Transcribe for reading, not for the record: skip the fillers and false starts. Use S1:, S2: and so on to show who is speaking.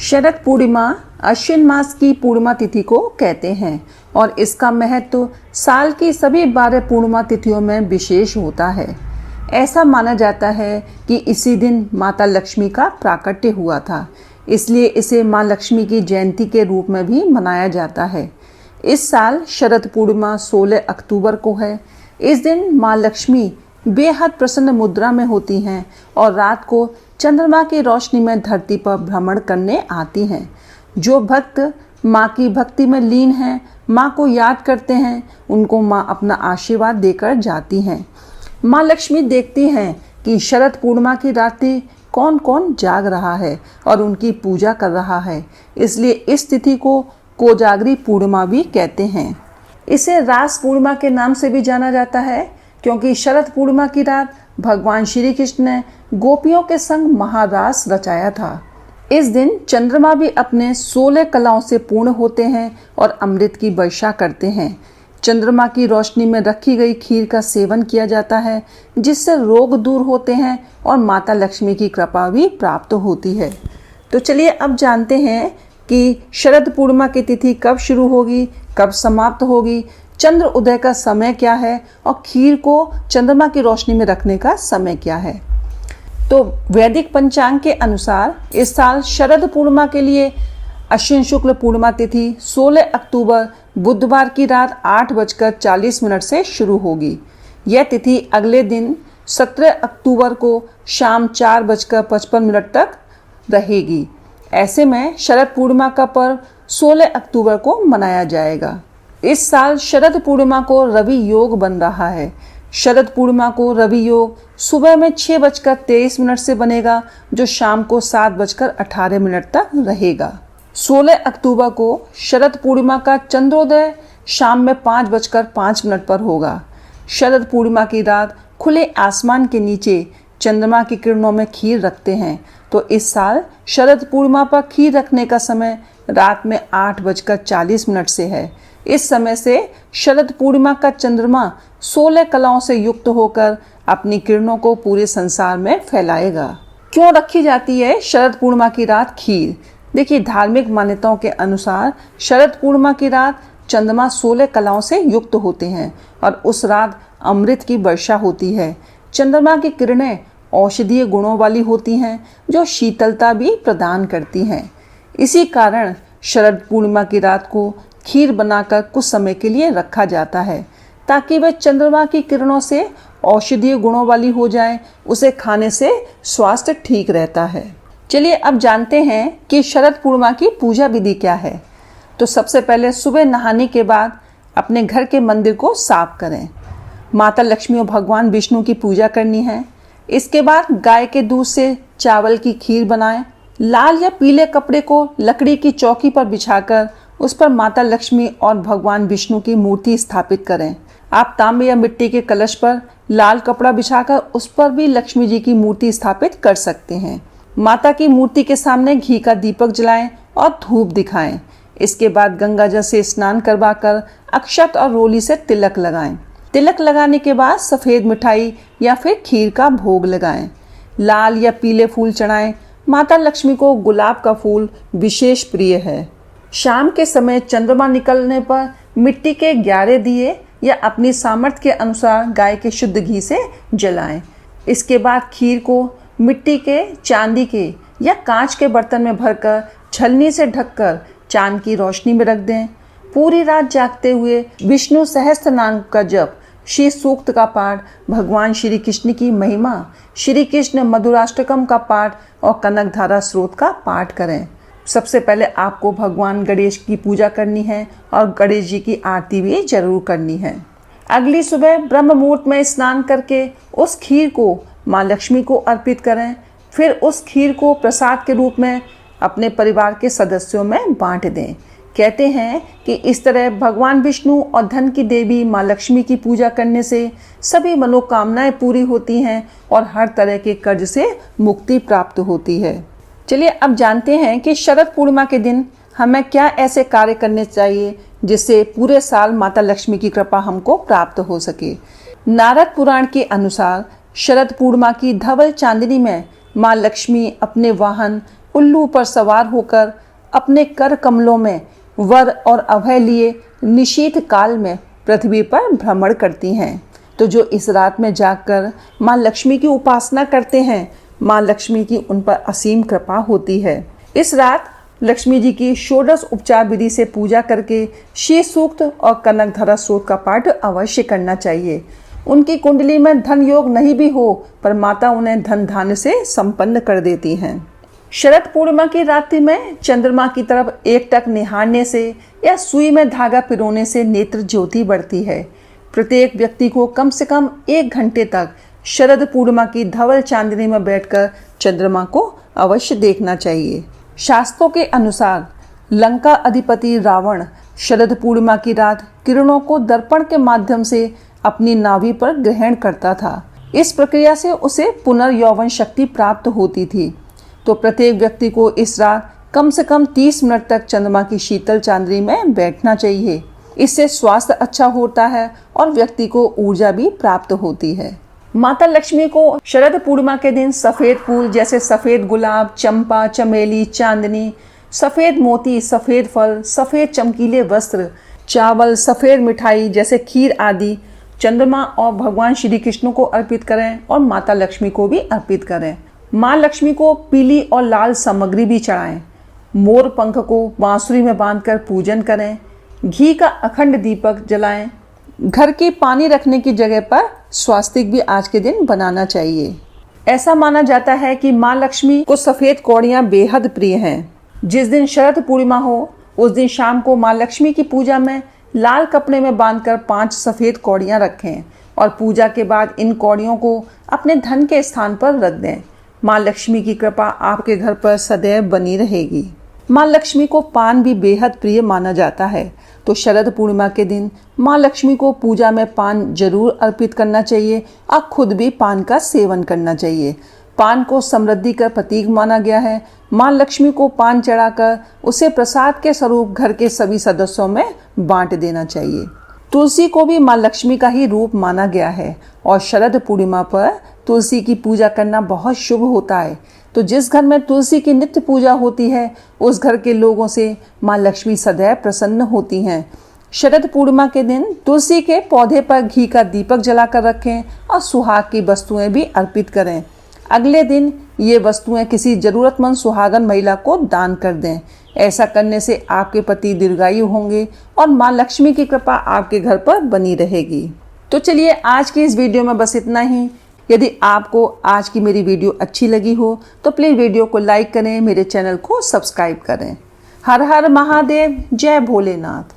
S1: शरद पूर्णिमा अश्विन मास की पूर्णिमा तिथि को कहते हैं और इसका महत्व साल की सभी 12 पूर्णिमा तिथियों में विशेष होता है। ऐसा माना जाता है कि इसी दिन माता लक्ष्मी का प्राकट्य हुआ था, इसलिए इसे माँ लक्ष्मी की जयंती के रूप में भी मनाया जाता है। इस साल शरद पूर्णिमा 16 अक्टूबर को है। इस दिन माँ लक्ष्मी बेहद प्रसन्न मुद्रा में होती हैं और रात को चंद्रमा की रोशनी में धरती पर भ्रमण करने आती हैं। जो भक्त माँ की भक्ति में लीन हैं, माँ को याद करते हैं, उनको माँ अपना आशीर्वाद देकर जाती हैं। माँ लक्ष्मी देखती हैं कि शरद पूर्णिमा की रात्रि कौन कौन जाग रहा है और उनकी पूजा कर रहा है, इसलिए इस तिथि को कोजागरी पूर्णिमा भी कहते हैं। इसे रास पूर्णिमा के नाम से भी जाना जाता है, क्योंकि शरद पूर्णिमा की रात भगवान श्री कृष्ण ने गोपियों के संग महारास रचाया था। इस दिन चंद्रमा भी अपने 16 कलाओं से पूर्ण होते हैं और अमृत की वर्षा करते हैं। चंद्रमा की रोशनी में रखी गई खीर का सेवन किया जाता है, जिससे रोग दूर होते हैं और माता लक्ष्मी की कृपा भी प्राप्त होती है। तो चलिए अब जानते हैं कि शरद पूर्णिमा की तिथि कब शुरू होगी, कब समाप्त होगी, चंद्र उदय का समय क्या है और खीर को चंद्रमा की रोशनी में रखने का समय क्या है। तो वैदिक पंचांग के अनुसार इस साल शरद पूर्णिमा के लिए अश्विन शुक्ल पूर्णिमा तिथि 16 अक्टूबर बुधवार की रात 8:40 से शुरू होगी। यह तिथि अगले दिन 17 अक्टूबर को शाम 4:55 तक रहेगी। ऐसे में शरद पूर्णिमा का पर्व 16 अक्टूबर को मनाया जाएगा। इस साल शरद पूर्णिमा को रवि योग बन रहा है। शरद पूर्णिमा को रवि योग सुबह में 6:23 से बनेगा, जो शाम को 7:18 तक रहेगा। 16 अक्टूबर को शरद पूर्णिमा का चंद्रोदय शाम में 5:05 पर होगा। शरद पूर्णिमा की रात खुले आसमान के नीचे चंद्रमा की किरणों में खीर रखते हैं, तो इस साल शरद पूर्णिमा पर खीर रखने का समय रात में 8:40 से है। इस समय से शरद पूर्णिमा का चंद्रमा 16 कलाओं से युक्त होकर अपनी किरणों को पूरे संसार में फैलाएगा। क्यों रखी जाती है शरद पूर्णिमा की रात खीर? देखिए, धार्मिक मान्यताओं के अनुसार शरद पूर्णिमा की रात चंद्रमा 16 कलाओं से युक्त होते हैं और उस रात अमृत की वर्षा होती है। चंद्रमा की किरणें औषधीय गुणों वाली होती हैं, जो शीतलता भी प्रदान करती हैं। इसी कारण शरद पूर्णिमा की रात को खीर बनाकर कुछ समय के लिए रखा जाता है, ताकि वह चंद्रमा की किरणों से औषधीय गुणों वाली हो जाए। उसे खाने से स्वास्थ्य ठीक रहता है। चलिए अब जानते हैं कि शरद पूर्णिमा की पूजा विधि क्या है। तो सबसे पहले सुबह नहाने के बाद अपने घर के मंदिर को साफ करें। माता लक्ष्मी और भगवान विष्णु की पूजा करनी है। इसके बाद गाय के दूध से चावल की खीर बनाएं। लाल या पीले कपड़े को लकड़ी की चौकी पर बिछाकर उस पर माता लक्ष्मी और भगवान विष्णु की मूर्ति स्थापित करें। आप तांबे या मिट्टी के कलश पर लाल कपड़ा बिछाकर उस पर भी लक्ष्मी जी की मूर्ति स्थापित कर सकते हैं। माता की मूर्ति के सामने घी का दीपक जलाएं और धूप दिखाएं। इसके बाद गंगा जल से स्नान करवाकर अक्षत और रोली से तिलक लगाएं। तिलक लगाने के बाद सफ़ेद मिठाई या फिर खीर का भोग लगाएं। लाल या पीले फूल चढ़ाएं। माता लक्ष्मी को गुलाब का फूल विशेष प्रिय है। शाम के समय चंद्रमा निकलने पर मिट्टी के 11 दिए या अपनी सामर्थ्य के अनुसार गाय के शुद्ध घी से जलाएं। इसके बाद खीर को मिट्टी के, चांदी के या कांच के बर्तन में भरकर छलनी से ढककर चांद की रोशनी में रख दें। पूरी रात जागते हुए विष्णु सहस्त्र नाम का जप, श्री सूक्त का पाठ, भगवान श्री कृष्ण की महिमा, श्री कृष्ण मधुराष्टकम का पाठ और कनक धारा स्रोत का पाठ करें। सबसे पहले आपको भगवान गणेश की पूजा करनी है और गणेश जी की आरती भी जरूर करनी है। अगली सुबह ब्रह्म मुहूर्त में स्नान करके उस खीर को माँ लक्ष्मी को अर्पित करें। फिर उस खीर को प्रसाद के रूप में अपने परिवार के सदस्यों में बांट दें। कहते हैं कि इस तरह भगवान विष्णु और धन की देवी माँ लक्ष्मी की पूजा करने से सभी मनोकामनाएं पूरी होती हैं और हर तरह के कर्ज से मुक्ति प्राप्त होती है। चलिए अब जानते हैं कि शरद पूर्णिमा के दिन हमें क्या ऐसे कार्य करने चाहिए जिससे पूरे साल माता लक्ष्मी की कृपा हमको प्राप्त हो सके। नारद पुराण के अनुसार शरद पूर्णिमा की धवल चांदनी में माँ लक्ष्मी अपने वाहन उल्लू पर सवार होकर अपने कर कमलों में वर और अभय लिए निशीथ काल में पृथ्वी पर भ्रमण करती हैं। तो जो इस रात में जागकर माँ लक्ष्मी की उपासना करते हैं, माँ लक्ष्मी की उन पर असीम कृपा होती है। इस रात लक्ष्मी जी की षोडश उपचार विधि से पूजा करके श्री सूक्त और कनकधारा स्रोत का पाठ अवश्य करना चाहिए। उनकी कुंडली में धन योग नहीं भी हो, पर माता उन्हें धन धान्य से संपन्न कर देती हैं। शरद पूर्णिमा की रात्रि में चंद्रमा की तरफ एकटक निहारने से या सुई में धागा पिरोने से नेत्र ज्योति बढ़ती है। प्रत्येक व्यक्ति को कम से कम 1 घंटे तक शरद पूर्णिमा की धवल चांदनी में बैठकर चंद्रमा को अवश्य देखना चाहिए। शास्त्रों के अनुसार लंका अधिपति रावण शरद पूर्णिमा की रात किरणों को दर्पण के माध्यम से अपनी नाभि पर ग्रहण करता था। इस प्रक्रिया से उसे पुनर्यौवन शक्ति प्राप्त होती थी। तो प्रत्येक व्यक्ति को इस रात कम से कम 30 मिनट तक चंद्रमा की शीतल चांदनी में बैठना चाहिए। इससे स्वास्थ्य अच्छा होता है और व्यक्ति को ऊर्जा भी प्राप्त होती है। माता लक्ष्मी को शरद पूर्णिमा के दिन सफेद फूल जैसे सफेद गुलाब, चंपा, चमेली, चांदनी, सफेद मोती, सफेद फल, सफेद चमकीले वस्त्र, चावल, सफेद मिठाई जैसे खीर आदि चंद्रमा और भगवान श्री कृष्ण को अर्पित करें और माता लक्ष्मी को भी अर्पित करें। माँ लक्ष्मी को पीली और लाल सामग्री भी चढ़ाएं। मोर पंख को बांसुरी में बांधकर पूजन करें। घी का अखंड दीपक जलाएं। घर की पानी रखने की जगह पर स्वास्तिक भी आज के दिन बनाना चाहिए। ऐसा माना जाता है कि माँ लक्ष्मी को सफेद कौड़ियाँ बेहद प्रिय हैं। जिस दिन शरद पूर्णिमा हो उस दिन शाम को माँ लक्ष्मी की पूजा में लाल कपड़े में बांधकर 5 सफेद कौड़ियाँ रखें और पूजा के बाद इन कौड़ियों को अपने धन के स्थान पर रख दें। माँ लक्ष्मी की कृपा आपके घर पर सदैव बनी रहेगी। माँ लक्ष्मी को पान भी बेहद प्रिय माना जाता है। तो शरद पूर्णिमा के दिन माँ लक्ष्मी को पूजा में पान जरूर अर्पित करना चाहिए और खुद भी पान का सेवन करना चाहिए। पान को समृद्धि का प्रतीक माना गया है। माँ लक्ष्मी को पान चढ़ाकर उसे प्रसाद के स्वरूप घर के सभी सदस्यों में बांट देना चाहिए। तुलसी को भी माँ लक्ष्मी का ही रूप माना गया है और शरद पूर्णिमा पर तुलसी की पूजा करना बहुत शुभ होता है। तो जिस घर में तुलसी की नित्य पूजा होती है उस घर के लोगों से माँ लक्ष्मी सदैव प्रसन्न होती हैं। शरद पूर्णिमा के दिन तुलसी के पौधे पर घी का दीपक जलाकर रखें और सुहाग की वस्तुएं भी अर्पित करें। अगले दिन ये वस्तुएं किसी जरूरतमंद सुहागन महिला को दान कर दें। ऐसा करने से आपके पति दीर्घायु होंगे और माँ लक्ष्मी की कृपा आपके घर पर बनी रहेगी। तो चलिए आज की इस वीडियो में बस इतना ही। यदि आपको आज की मेरी वीडियो अच्छी लगी हो तो प्लीज़ वीडियो को लाइक करें, मेरे चैनल को सब्सक्राइब करें। हर हर महादेव, जय भोलेनाथ।